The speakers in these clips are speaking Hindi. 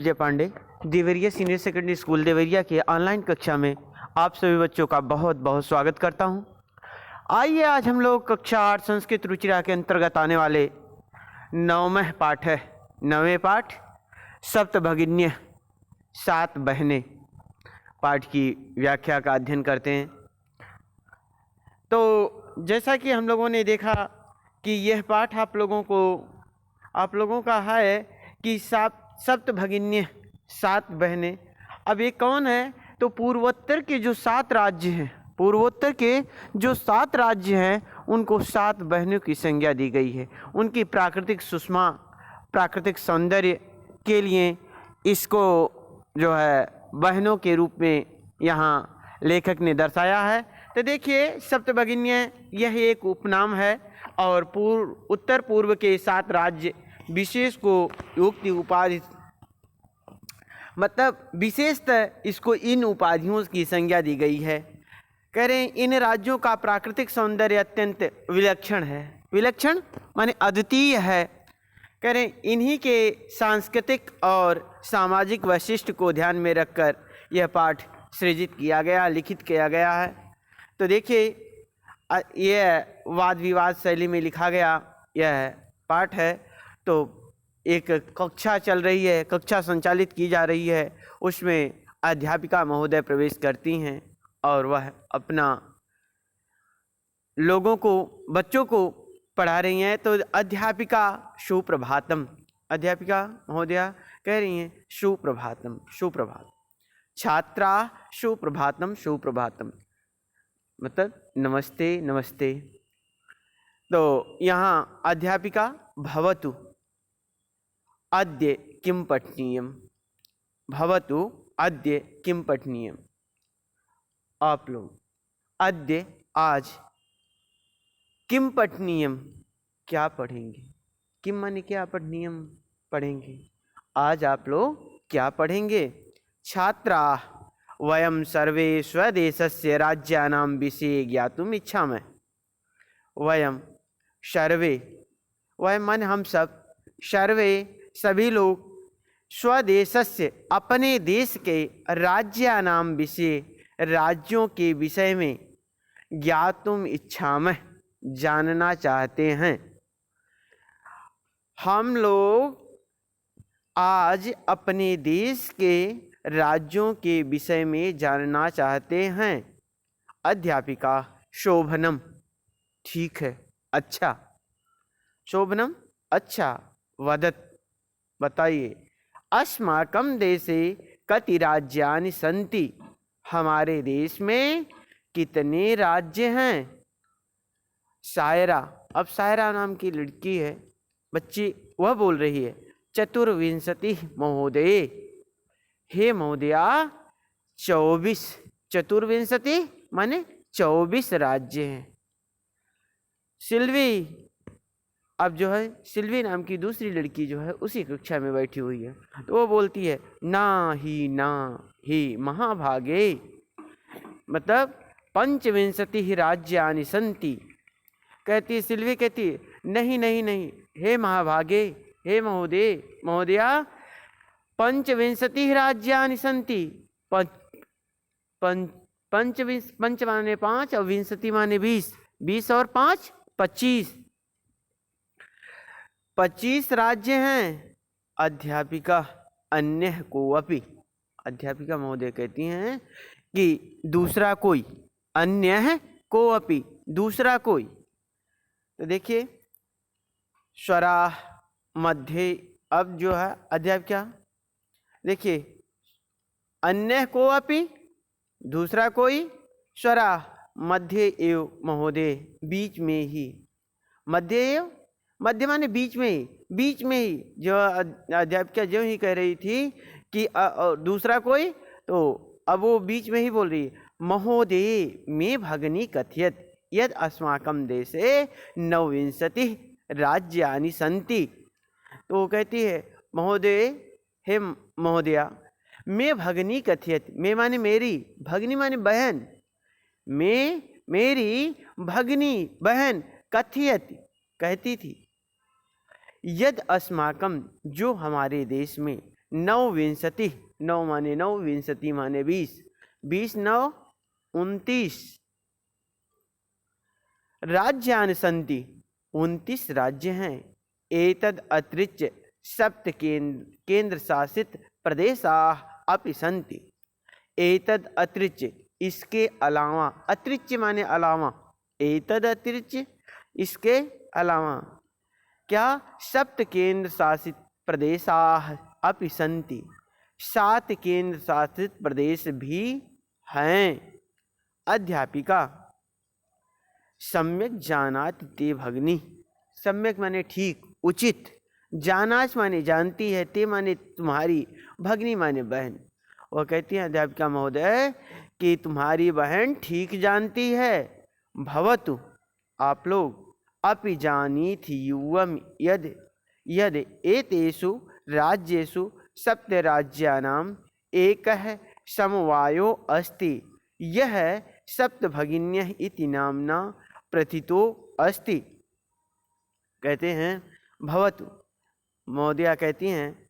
विजय Pandey Deoria senior secondary school Deoria के ऑनलाइन कक्षा में आप सभी बच्चों का बहुत बहुत स्वागत करता हूं। आइए आज हम लोग कक्षा 8 संस्कृत रुचिरा के अंतर्गत आने वाले 9वें पाठ है 9वें पाठ सप्तभगिन्य 7 बहनें पाठ की व्याख्या का अध्ययन करते हैं। तो जैसा कि हम लोगों ने देखा कि यह पाठ आप लोगों का है कि सप्तभगिन्य 7 बहनें। अब ये कौन है? तो पूर्वोत्तर के जो 7 राज्य हैं उनको 7 बहनों की संज्ञा दी गई है। उनकी प्राकृतिक सुषमा, प्राकृतिक सौंदर्य के लिए इसको जो है बहनों के रूप में यहाँ लेखक ने दर्शाया है। तो देखिए सप्तभगिन्य यह एक उपनाम है और उत्तर पूर्व के 7 राज्य विशेष को उक्त उपाधि मतलब विशेषतः इसको इन उपाधियों की संज्ञा दी गई है। कह रहे हैं इन राज्यों का प्राकृतिक सौंदर्य अत्यंत विलक्षण है। विलक्षण माने अद्वितीय है। कह रहे हैं इन्हीं के सांस्कृतिक और सामाजिक वैशिष्ट्य को ध्यान में रखकर यह पाठ सृजित किया गया, लिखित किया गया है। तो देखिए यह वाद विवाद शैली में लिखा गया यह पाठ है। तो एक कक्षा चल रही है, कक्षा संचालित की जा रही है, उसमें अध्यापिका महोदय प्रवेश करती हैं और वह अपना बच्चों को पढ़ा रही हैं। तो अध्यापिका सुप्रभातम, अध्यापिका महोदया कह रही हैं सुप्रभातम, सुप्रभात। छात्रा सुप्रभातम, सुप्रभातम मतलब नमस्ते नमस्ते। तो यहाँ अध्यापिका भवतु अद्य किं पठनीयम, भवतु अद्य किं पठनीयम। आप लोग अद्य आज, किं पठनीयम क्या पढ़ेंगे, किं माने क्या, पठनीयम पढ़ेंगे, आज आप लोग क्या पढ़ेंगे। छात्रा वयं सर्वे स्वदेशस्य राज्यानां विषये ज्ञातुम् इच्छामः। वयं सर्वे, वयं माने हम सब, सर्वे सभी लोग, स्वदेशस्य अपने देश के राज्यानां विषये राज्यों के विषय में ज्ञातुम् इच्छामः जानना चाहते हैं। हम लोग आज अपने देश के राज्यों के विषय में जानना चाहते हैं। अध्यापिका शोभनम ठीक है, अच्छा, शोभनम अच्छा, वदत बताइए, अस्माकं देशे कति राज्यानि सन्ति, हमारे देश में कितने राज्य हैं। सायरा, अब सायरा नाम की लड़की है, बच्ची, वह बोल रही है चतुर्विंशति महोदय, हे महोदया 24, चतुर्विंशति माने 24 राज्य हैं। सिल्वी, अब जो है सिल्वी नाम की दूसरी लड़की जो है उसी कक्षा में बैठी हुई है, तो वो बोलती है ना ही महाभागे, मतलब 25 राज्यानि सन्ति। कहती है सिल्वी, कहती है नहीं, हे महाभागे, हे महोदया 25 राज्यानि सन्ति। पंच माने 5 और विंशति माने 20, 20 और 5 25 राज्य हैं। अध्यापिका अन्य को अपि, अध्यापिका महोदय कहती हैं कि दूसरा कोई, अन्य को अपि दूसरा कोई। तो देखिए स्वरा मध्य, अब जो है अध्यापिका, देखिए अन्य को अपि दूसरा कोई, स्वरा मध्य एव महोदय बीच में ही, मध्य एव, मध्य माने बीच में ही जो अध्यापिका जो ही कह रही थी कि दूसरा कोई, तो अब वो बीच में ही बोल रही है। महोदय में भगनी कथयत यद अस्माकं देशे 29 राज्यानि सन्ति। तो वो कहती है महोदय, हे महोदया, मैं भगनी कथयत, मैं माने मेरी, भगनी माने बहन, मैं मेरी भगनी बहन कथयत कहती थी, यद अस्माकम जो हमारे देश में नवविंशति, नौ माने नौ, विंशति माने 20, 20 9 29 राज्यानि सन्ति, 29 राज्य हैं। एतद् अतिरिच्य सप्त केंद्र शासित प्रदेशाः अपि सन्ति। एतद् अतिरिच्य इसके अलावा, अतिरिच्य माने अलावा, एतद् अतिरिच्य इसके अलावा क्या, सप्त केंद्र शासित प्रदेशाः अपि सन्ति, 7 केंद्र शासित प्रदेश भी हैं। अध्यापिका सम्यक जानाति ते भगिनी, सम्यक माने ठीक, उचित, जानाच माने जानती है, ते माने तुम्हारी, भगिनी माने बहन। वह कहती है अध्यापिका महोदय कि तुम्हारी बहन ठीक जानती है। भवतु आप लोग, अपि जानीथ युवम यद यद एतेषु राज्येषु सप्त राज्यानाम एकः समवायो अस्ति, यह सप्त भगिन्यः इति नाम्ना प्रथितो अस्ति। कहते हैं भवतु, महोदया कहती हैं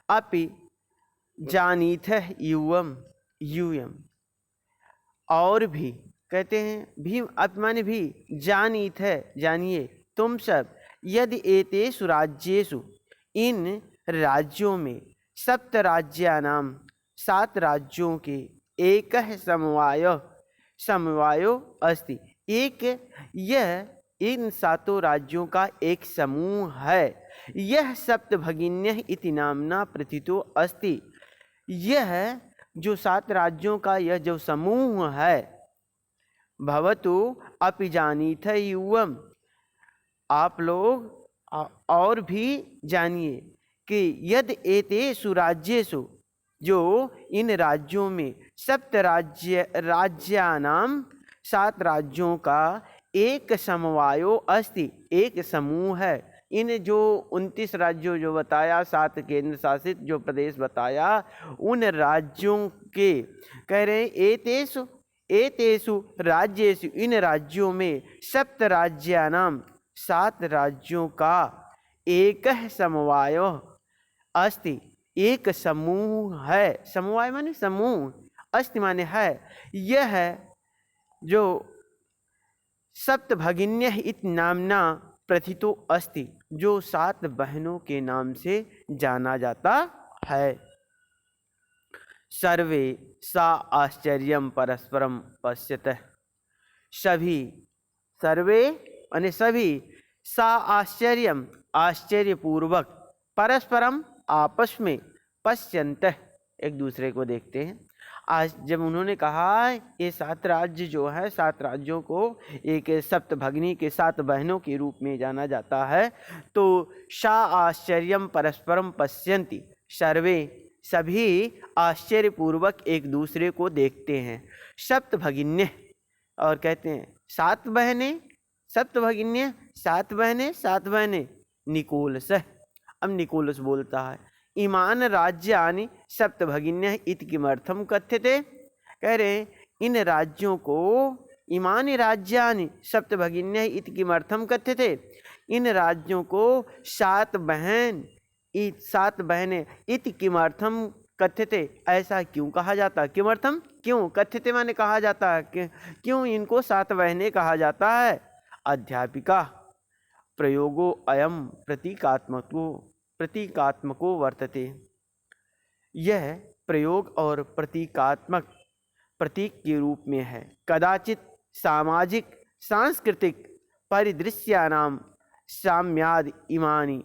अपि जानीथः युवम, यूयम, और भी, कहते हैं भी माने भी, जानीथ है जानिए, तुम सब, यदि एतेषु राज्येषु इन राज्यों में, सप्त राज्यानाम 7 राज्यों के, एकः समवायो अस्ति, एक, यह इन 7 राज्यों का एक समूह है। यह सप्त भगिन्यः इति नाम्ना प्रथितो अस्ति, यह जो 7 राज्यों का यह जो समूह है। भवतु अपि जानीथ युवम, आप लोग और भी जानिए कि यद एतेषु राज्येषु, जो इन राज्यों में, सप्त राज्यानाम 7 राज्यों का एक समवायो अस्ति, एक समूह है। इन जो 29 राज्यों जो बताया, 7 केंद्र शासित जो प्रदेश बताया, उन राज्यों के, कह रहे हैं एतेषु राज्येषु, इन राज्यों में, सप्त राज्यानाम 7 राज्यों का एकः समवायो अस्ति, एक समूह है। समवाय माने समूह, अस्ति माने है। यह जो सप्त भगिन्यः इति नाम्ना प्रथितो अस्ति, जो 7 बहनों के नाम से जाना जाता है। सर्वे सा आश्चर्यम परस्परम पश्यतः, सभी, सर्वे माने सभी, सा आश्चर्यम आश्चर्यपूर्वक, परस्परम आपस में, पश्यन्तः एक दूसरे को देखते हैं। आज जब उन्होंने कहा ये 7 राज्य जो है, 7 राज्यों को एक सप्त भगिनी के 7 बहनों के रूप में जाना जाता है, तो सा आश्चर्यम परस्परम पश्यन्ति, सर्वे सभी आश्चर्यपूर्वक एक दूसरे को देखते हैं। सप्त भगिन्य, और कहते हैं 7 बहनें, सप्त भगिन्य 7 बहनें, 7 बहनें, निकोलस। अब निकोलस बोलता है इमान राज्यानि सप्त भगिन्यः इति किमर्थम कथ्यते, कह रहे हैं इन राज्यों को, इमानि राज्यानि सप्त भगिन्यः इति किमर्थम कथ्यते, इन राज्यों को 7 बहनें इति किमर्थम कथ्यते, ऐसा क्यों कहा जाता, किमर्थम क्यों, कथ्यते माने कहा जाता है, क्यों इनको 7 बहनें कहा जाता है। अध्यापिका प्रयोगो अयम प्रतीकात्मको वर्तते, यह प्रयोग और प्रतीकात्मक, प्रतीक के रूप में है। कदाचित सामाजिक सांस्कृतिक परिदृश्यानाम साम्याद इमानी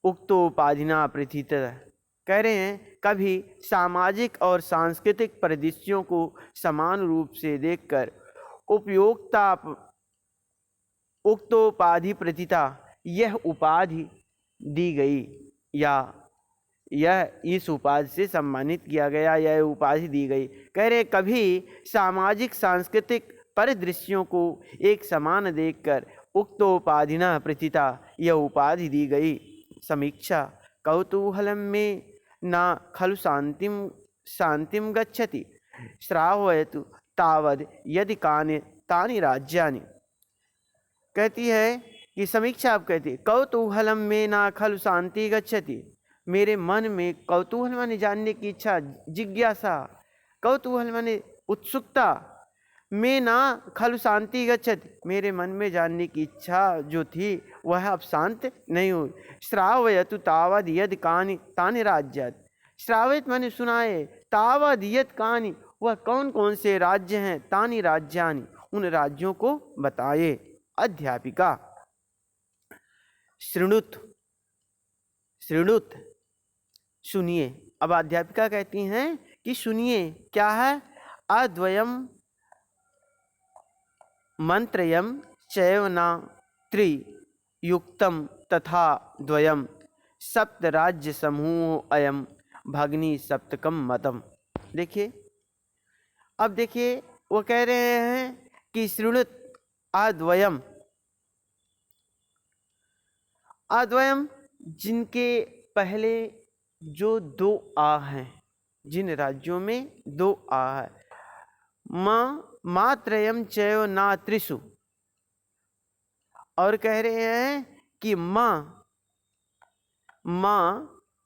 उक्तोपाधिना प्रतीत, कह रहे हैं कभी सामाजिक और सांस्कृतिक परिदृश्यों को समान रूप से देखकर उपयोक्ता उक्तोपाधि प्रतीता, यह उपाधि दी गई, या यह इस उपाधि से सम्मानित किया गया, यह उपाधि दी गई। कह रहे कभी सामाजिक सांस्कृतिक परिदृश्यों को एक समान देखकर उक्तोपाधिना प्रतीता, यह उपाधि दी गई। समीक्षा कौतूहलम में न खलु शांतिम गच्छति, श्रावयतु तावद यदि कानि तानि राज्यानि। कहती है कि समीक्षा आप कहती है कौतूहलम में ना खलु शांति गच्छति, मेरे मन में कौतूहल माने जानने की इच्छा, जिज्ञासा, कौतूहल माने उत्सुकता, मैं ना खलु शांति गच्छति, मेरे मन में जानने की इच्छा जो थी वह अब शांत नहीं हुई। श्रावयतु तावद यद कानि तानि राज्यात्, श्रावित माने सुनाए, तावद यद कानि वह कौन कौन से राज्य हैं, तानि राज्यानि उन राज्यों को बताए। अध्यापिका शृणुत, शृणुत सुनिए। अब अध्यापिका कहती हैं कि सुनिए, क्या है? अद्वयम मंत्रयम चैवना त्रियुक्तम तथा द्वयम सप्त राज्य समूह अयम भगनी सप्तकम मतम। देखिए, अब देखिए वो कह रहे हैं कि शृणुत अद्वयम, अद्वयम जिनके पहले जो दो आ हैं, जिन राज्यों में दो आ है, मात्रयम चैव ना त्रिषु, और कह रहे हैं कि माँ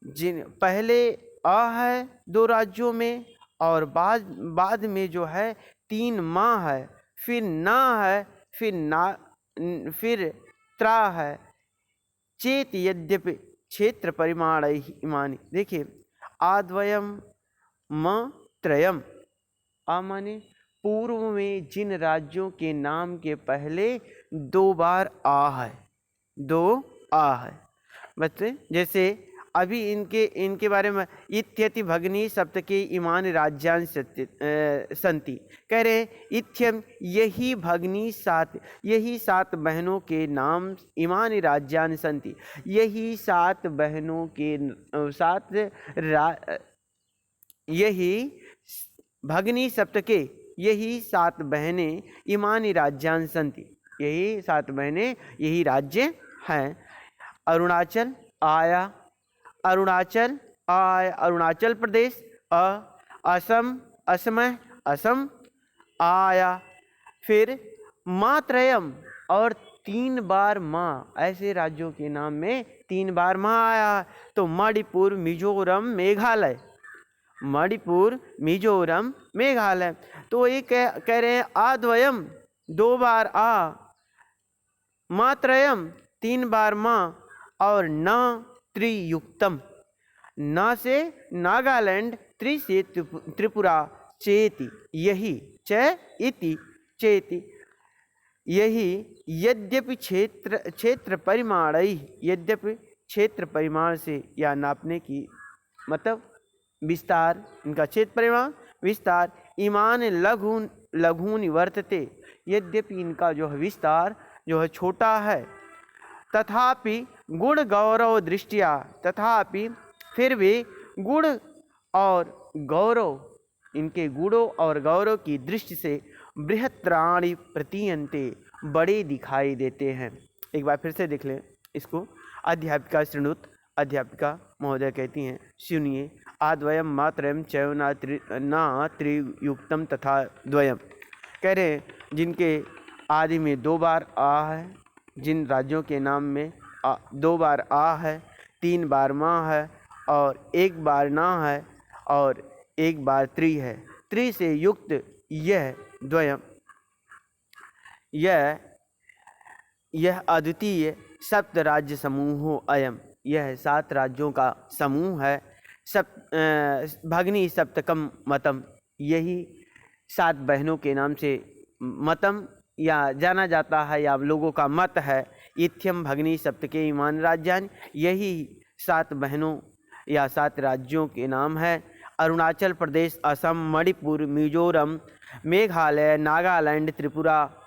जिन पहले आ है दो राज्यों में और बाद में जो है तीन माँ है, फिर ना है, फिर त्रा है। चेत यद्यपि क्षेत्र परिमाण इमानी। देखिए, आद्वयम म त्रयम, आ माने पूर्व में जिन राज्यों के नाम के पहले दो बार आ है, दो आ है। बच्चे जैसे अभी इनके बारे में इत्यति भगनी सप्तके इमान राज्यान संति, कह रहे इत्यम यही भगनी यही सात बहनों के नाम इमान राज्यान संति, यही सात बहनों के यही भगनी सप्तके यही सात बहनें इमानी राज्यान संति, यही सात बहनें यही राज्य हैं। अरुणाचल आया, अरुणाचल आय, अरुणाचल प्रदेश, असम असमय असम आया। फिर मात्रयम, और तीन बार माँ, ऐसे राज्यों के नाम में तीन बार माँ आया। तो मणिपुर, मिजोरम, मेघालय, मणिपुर, मिजोरम, मेघालय। तो ये कह रहे हैं आद्वयम दो बार आ, मात्रयम तीन बार माँ, और न त्रियुक्तम, न से नागालैंड, त्रि से त्रिपुरा, चेति यही, च इति चेति यही, यद्यपि क्षेत्र परिमाण, यद्यपि क्षेत्र परिमाण से या नापने की मतलब विस्तार, इनका क्षेत्र परिमाण विस्तार, ईमान लघून वर्तते, यद्यपि इनका जो है विस्तार जो है छोटा है। तथापि गुण गौरव दृष्टिया, तथापि फिर भी गुण और गौरव, इनके गुणों और गौरव की दृष्टि से बृहत्राणि प्रतीयन्ते, बड़े दिखाई देते हैं। एक बार फिर से देख लें इसको। अध्यापिका शृणुत, अध्यापिका महोदय कहती हैं सुनिए। आद्वयम मात्रयम चैव ना त्रियुक्तम तथा द्वयम, कह रहे हैं जिनके आदि में दो बार आ है, जिन राज्यों के नाम में दो बार आ है, तीन बार माँ है, और एक बार ना है, और एक बार त्रि है। त्रि से युक्त यह द्वयम, यह अद्वितीय सप्त राज्य समूहो अयम, यह सात राज्यों का समूह है। भगनी सप्तकम मतम, यही सात बहनों के नाम से मतम या जाना जाता है, या लोगों का मत है। इत्यम भगनी सप्तके इमान राज्यान, यही सात बहनों या सात राज्यों के नाम है। अरुणाचल प्रदेश, असम, मणिपुर, मिजोरम, मेघालय, नागालैंड, त्रिपुरा।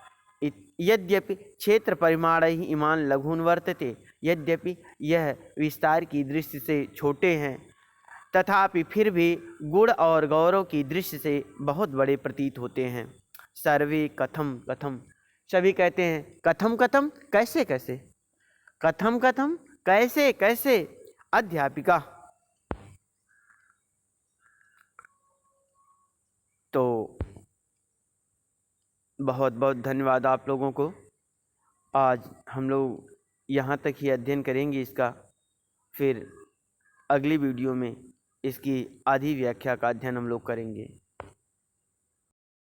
यद्यपि क्षेत्र परिमाण ही इमान लघून वर्तते, यद्यपि यह विस्तार की दृष्टि से छोटे हैं, तथापि फिर भी गुण और गौरव की दृष्टि से बहुत बड़े प्रतीत होते हैं। सर्वे कथम कथम, सभी कहते हैं कथम कथम, कैसे कैसे, कथम कथम, कैसे कैसे। अध्यापिका, तो बहुत बहुत धन्यवाद आप लोगों को। आज हम लोग यहाँ तक ही अध्ययन करेंगे इसका, फिर अगली वीडियो में इसकी आधी व्याख्या का अध्ययन हम लोग करेंगे।